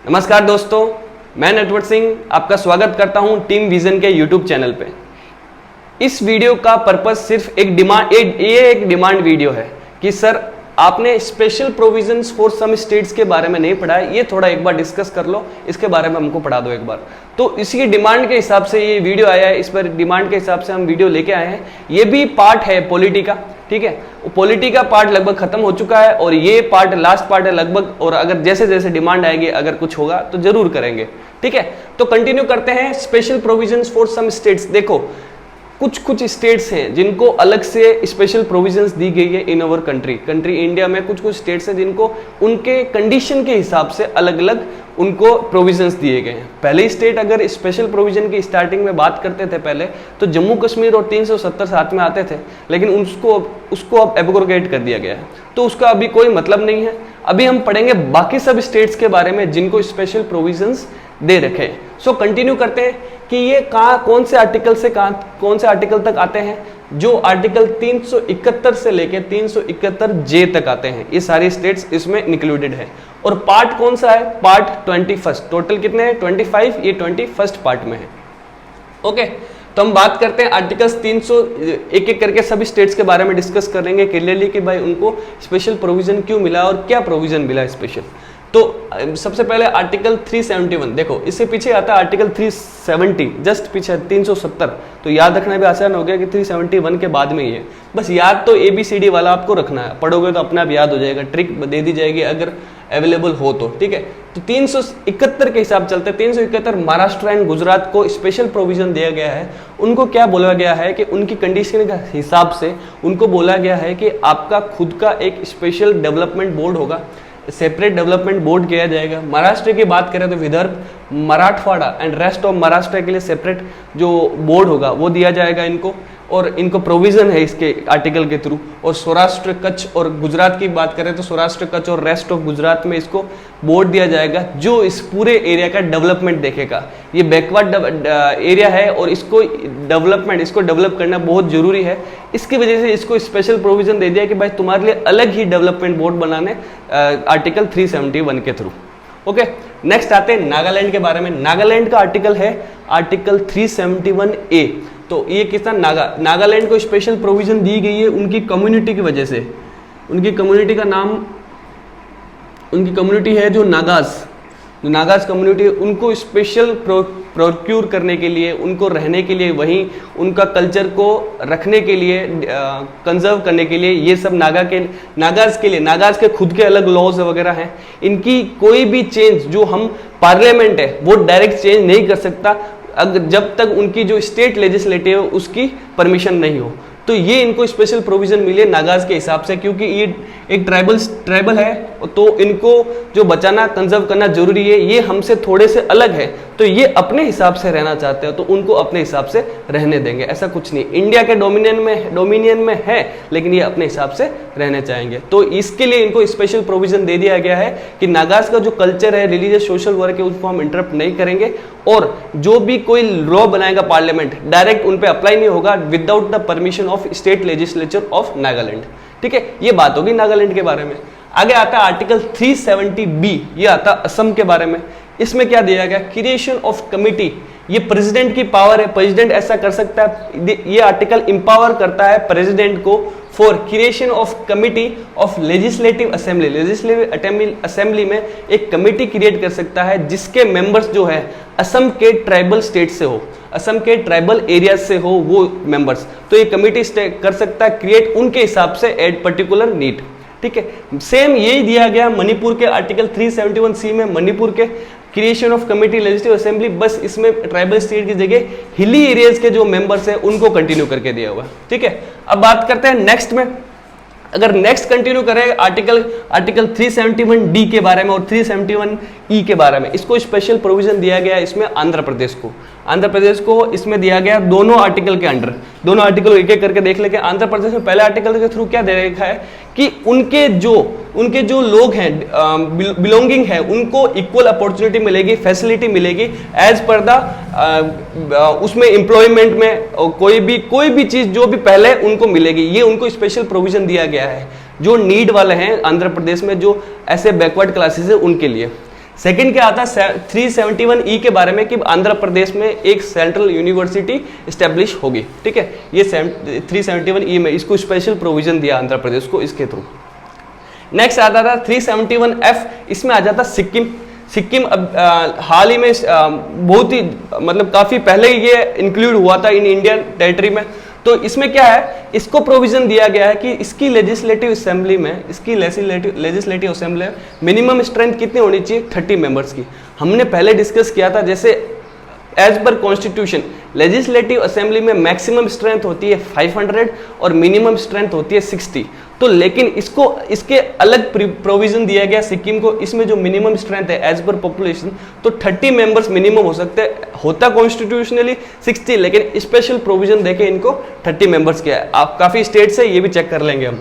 नमस्कार दोस्तों, मैं नटवर सिंह आपका स्वागत करता हूं टीम विजन के यूट्यूब चैनल पे। इस वीडियो का पर्पस सिर्फ एक डिमांड वीडियो है कि सर आपने special provisions for some states के बारे में नहीं पढ़ा है, ये थोड़ा एक बार डिस्कस कर लो, इसके बारे में हमको पढ़ा दो एक बार। तो इसी डिमांड के हिसाब से ये वीडियो आया है, इस पर डिमांड के हिसाब से हम वीडियो लेके आए हैं। ये भी पार्ट है पॉलिटी का, ठीक है। पॉलिटी का पार्ट लगभग खत्म हो चुका है और ये पार्ट लास्ट पार्ट है लगभग, और अगर जैसे जैसे डिमांड आएगी, अगर कुछ होगा तो जरूर करेंगे, ठीक है। तो कंटिन्यू करते हैं। Special provisions for some states. देखो कुछ स्टेट्स हैं जिनको अलग से स्पेशल प्रोविजंस दी गई है इन अवर कंट्री इंडिया में। कुछ स्टेट्स हैं जिनको उनके कंडीशन के हिसाब से अलग अलग उनको प्रोविजंस दिए गए हैं। पहले स्टेट अगर स्पेशल प्रोविजन की स्टार्टिंग में बात करते थे पहले, तो जम्मू कश्मीर और 370 साथ में आते थे, लेकिन उसको अब एब्रोगेट कर दिया गया है, तो उसका अभी कोई मतलब नहीं है। अभी हम पढ़ेंगे बाकी सब स्टेट्स के बारे में जिनको स्पेशल प्रोविजंस दे रखे हैं। सो कंटिन्यू करते हैं कि ये कौन से आर्टिकल से कौन से आर्टिकल तक आते हैं। जो आर्टिकल 371 से लेके 371 जे तक आते हैं, ये सारे स्टेट्स इसमें इंक्लूडेड है। और पार्ट कौन सा है? पार्ट 21। टोटल कितने हैं? 25। ये 21 पार्ट में है। ओके, तो हम बात करते हैं आर्टिकल्स 300, एक एक करके सभी स्टेट्स के बारे में डिस्कस करेंगे क्लियरली कि भाई उनको स्पेशल प्रोविजन क्यों मिला और क्या प्रोविजन मिला स्पेशल। तो सबसे पहले आर्टिकल 371, देखो इससे पीछे आता है आर्टिकल 370, जस्ट पीछे 370। तो याद रखना भी आसान हो गया कि 371 के बाद में ही है। बस याद तो ABCD वाला आपको रखना है, पढ़ोगे तो अपने आप याद हो जाएगा, ट्रिक दे दी जाएगी अगर अवेलेबल हो तो, ठीक है। तो 371 के हिसाब चलते हैं। 371 महाराष्ट्र एंड गुजरात को स्पेशल प्रोविजन दिया गया है। उनको क्या बोला गया है कि उनकी कंडीशन के हिसाब से उनको बोला गया है कि आपका खुद का एक स्पेशल डेवलपमेंट बोर्ड होगा, सेपरेट डेवलपमेंट बोर्ड किया जाएगा। महाराष्ट्र की बात करें तो Vidarbha, Marathwada and rest of Maharashtra के लिए सेपरेट जो बोर्ड होगा वो दिया जाएगा इनको, और इनको प्रोविजन है इसके आर्टिकल के थ्रू। और सौराष्ट्र, कच्छ और गुजरात की बात करें तो सौराष्ट्र, कच्छ और रेस्ट ऑफ गुजरात में इसको बोर्ड दिया जाएगा जो इस पूरे एरिया का डेवलपमेंट देखेगा। ये बैकवर्ड एरिया है और इसको डेवलप करना बहुत जरूरी है। इसकी वजह से इसको स्पेशल प्रोविजन दे दिया कि भाई तुम्हारे लिए अलग ही डेवलपमेंट बोर्ड बनाने आर्टिकल 371 के थ्रू। ओके, नेक्स्ट आते हैं नागालैंड के बारे में। नागालैंड का आर्टिकल है आर्टिकल 371A। तो ये कितना नागालैंड को स्पेशल प्रोविजन दी गई है उनकी कम्युनिटी की वजह से। उनकी कम्युनिटी का नाम, उनकी कम्युनिटी है जो नागाज कम्युनिटी, उनको स्पेशल प्रोक्यूर करने के लिए, उनको रहने के लिए, वहीं उनका कल्चर को रखने के लिए, कंजर्व करने के लिए, ये सब नागाज के खुद के अलग लॉज वगैरह हैं। इनकी कोई भी चेंज जो हम पार्लियामेंट है वो डायरेक्ट चेंज नहीं कर सकता अगर जब तक उनकी जो स्टेट लेजिस्लेटिव है उसकी परमिशन नहीं हो। तो ये इनको स्पेशल प्रोविजन मिले नागाज के हिसाब से, क्योंकि ये एक ट्राइबल है, तो इनको जो बचाना, कंजर्व करना जरूरी है। ये हमसे थोड़े से अलग है, तो ये अपने हिसाब से रहना चाहते हैं, तो उनको अपने हिसाब से रहने देंगे। ऐसा कुछ नहीं, इंडिया के डोमिनियन में है, लेकिन ये अपने हिसाब से रहने चाहेंगे। तो इसके लिए इनको स्पेशल प्रोविजन दे दिया गया है कि नागाज का जो कल्चर है, रिलीजियस सोशल वर्क है, उसको हम इंटरप्ट नहीं करेंगे, और जो भी कोई लॉ बनाएगा पार्लियामेंट डायरेक्ट उन पे अप्लाई नहीं होगा without the permission of state legislature of Nagaland, ठीक है। ये बात होगी नागालैंड के बारे में। आगे आता है आर्टिकल 370B, ये आता असम के बारे में। इसमें क्या दिया गया? Creation of committee. ये प्रेसिडेंट की पावर है, प्रेसिडेंट ऐसा कर सकता है। ये आर्टिकल इंपावर करता है प्रेसिडेंट को for creation of committee of legislative assembly. Legislative assembly में एक कमिटी क्रिएट कर सकता है जिसके मेंबर्स जो है असम के ट्राइबल स्टेट से हो, असम के ट्राइबल एरिया से हो वो मेंबर्स। तो ये कमिटी कर सकता है क्रिएट उनके हिसाब से एट पर्टिकुलर नीड, ठीक है। सेम यही दिया गया मणिपुर के आर्टिकल 371C में, मणिपुर के creation of committee legislative assembly, बस इसमें ट्राइबल स्टेट की जगह हिली एरियाज के जो मेंबर्स हैं उनको कंटिन्यू करके दिया हुआ, ठीक है। अब बात करते हैं नेक्स्ट में। अगर नेक्स्ट कंटिन्यू करें आर्टिकल 371D के बारे में और 371E के बारे में, इसको स्पेशल प्रोविजन दिया गया है इसमें आंध्र प्रदेश को इसमें दिया गया दोनों आर्टिकल के अंडर। दोनों आर्टिकल एक एक करके देख लेंगे। आंध्र प्रदेश में पहले आर्टिकल के थ्रू क्या दे रखा है कि उनके जो लोग हैं, बिलोंगिंग है, उनको इक्वल अपॉर्चुनिटी मिलेगी, फैसिलिटी मिलेगी एज पर द उसमें एम्प्लॉयमेंट में कोई भी चीज जो भी पहले उनको मिलेगी, ये उनको स्पेशल प्रोविजन दिया गया है जो नीड वाले हैं आंध्र प्रदेश में, जो ऐसे बैकवर्ड क्लासेस है उनके लिए। सेकंड क्या आता है 371E के बारे में कि आंध्र प्रदेश में एक सेंट्रल यूनिवर्सिटी स्टैब्लिश होगी, ठीक है। ये 371E में इसको स्पेशल प्रोविजन दिया आंध्र प्रदेश को इसके थ्रू। नेक्स्ट आता था 371F, इसमें आ जाता सिक्किम। सिक्किम अब हाल ही में बहुत ही मतलब काफी पहले ही ये इंक्लूड हुआ था इन इंडियन टेरिटरी में। तो इसमें क्या है, इसको प्रोविजन दिया गया है कि इसकी लेजिस्लेटिव असेंबली में, इसकी लेजिस्लेटिव असेंबली में मिनिमम स्ट्रेंथ कितनी होनी चाहिए, 30 मेंबर्स की। हमने पहले डिस्कस किया था जैसे as per constitution legislative assembly में मैक्सिमम स्ट्रेंथ होती है 500 और मिनिमम स्ट्रेंथ होती है 60। तो लेकिन इसके अलग प्रोविजन दिया गया सिक्किम को, इसमें जो मिनिमम स्ट्रेंथ है एज पर पॉपुलेशन तो 30 मेंबर्स मिनिमम हो सकते हैं, होता कॉन्स्टिट्यूशनली 60, लेकिन स्पेशल प्रोविजन देके इनको 30 मेंबर्स किया है। आप काफी स्टेट से ये भी चेक कर लेंगे हम।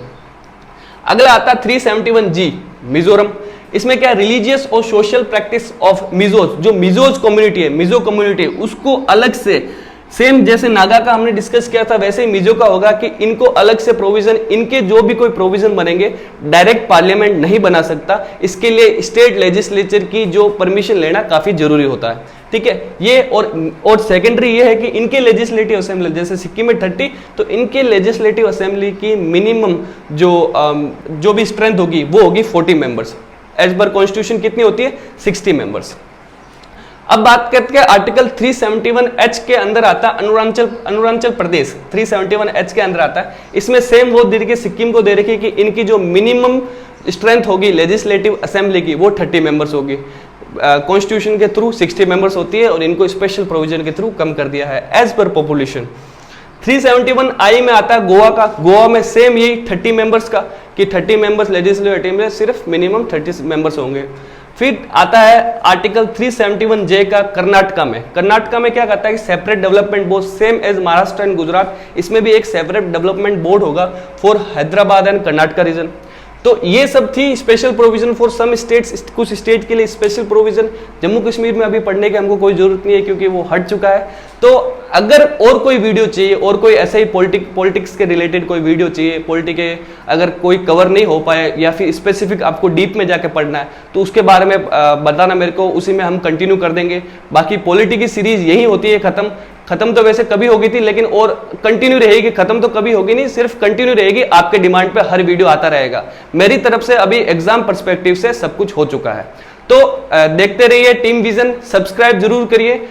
अगला आता 371G मिजोरम। इसमें क्या रिलीजियस और सोशल प्रैक्टिस ऑफ मिजोज, जो मिजोज कम्युनिटी है, मिजो कम्युनिटी है, उसको अलग से सेम जैसे नागा का हमने डिस्कस किया था वैसे ही मिजो का होगा कि इनको अलग से प्रोविजन, इनके जो भी कोई प्रोविजन बनेंगे डायरेक्ट पार्लियामेंट नहीं बना सकता, इसके लिए स्टेट लेजिस्लेचर की जो परमिशन लेना काफी जरूरी होता है, ठीक है। ये और सेकेंडरी ये है कि इनके लेजिस्लेटिव असेंबली जैसे सिक्किम में 30, तो इनके लेजिस्लेटिव असेंबली की मिनिमम जो भी स्ट्रेंथ होगी वो होगी 40 मेंबर्स। एज पर कॉन्स्टिट्यूशन कितनी होती है, 60 मेंबर्स। अब बात करते हैं आर्टिकल 371H के अंदर आता है अरुणाचल प्रदेश, 371H के अंदर आता है। इसमें सेम वो दे रखी, सिक्किम को दे रखी कि इनकी जो मिनिमम स्ट्रेंथ होगी लेजिस्लेटिव असेंबली की वो 30 मेंबर्स होगी। कॉन्स्टिट्यूशन के थ्रू 60 मेंबर्स होती है और इनको स्पेशल प्रोविजन के थ्रू कम कर दिया है एज पर पॉपुलेशन। 371I में आता है गोवा का। गोवा में सेम यही 30 मेंबर्स का कि 30 मेंबर्स लेजिस्लेटिव में सिर्फ मिनिमम 30 मेंबर्स होंगे। फिर आता है आर्टिकल 371J का कर्नाटका में। कर्नाटका में क्या कहता है कि separate development board same as Maharashtra and Gujarat, इसमें भी एक सेपरेट डेवलपमेंट बोर्ड होगा for Hyderabad and Karnataka region. तो ये सब थी special provision for some states, कुछ स्टेट के लिए स्पेशल प्रोविजन। जम्मू कश्मीर में अभी पढ़ने की हमको कोई जरूरत नहीं है क्योंकि वो हट चुका है। तो अगर और कोई वीडियो चाहिए और कोई ऐसे ही पॉलिटिक्स के रिलेटेड कोई वीडियो चाहिए, पॉलिटिक्स के अगर कोई कवर नहीं हो पाए या फिर स्पेसिफिक आपको डीप में जाके पढ़ना है तो उसके बारे में बताना मेरे को, उसी में हम कंटिन्यू कर देंगे। बाकी पॉलिटिक्स की सीरीज यही होती है खत्म तो वैसे कभी होगी थी लेकिन और कंटिन्यू रहेगी, खत्म तो कभी होगी नहीं, सिर्फ कंटिन्यू रहेगी। आपके डिमांड पे हर वीडियो आता रहेगा। मेरी तरफ से अभी एग्जाम पर्सपेक्टिव से सब कुछ हो चुका है। तो देखते रहिए टीम विजन, सब्सक्राइब जरूर करिए,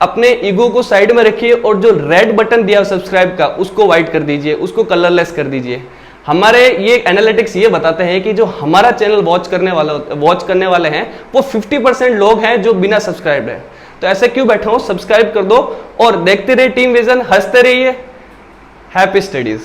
अपने ईगो को साइड में रखिए और जो रेड बटन दिया सब्सक्राइब का उसको व्हाइट कर दीजिए, उसको कलरलेस कर दीजिए। हमारे ये एनालिटिक्स ये बताते हैं कि जो हमारा चैनल वॉच करने वाले हैं वो 50% लोग हैं जो बिना सब्सक्राइब है। तो ऐसे क्यों बैठे हो, सब्सक्राइब कर दो और देखते रहिए टीम विजन, हंसते रहिए। Happy studies.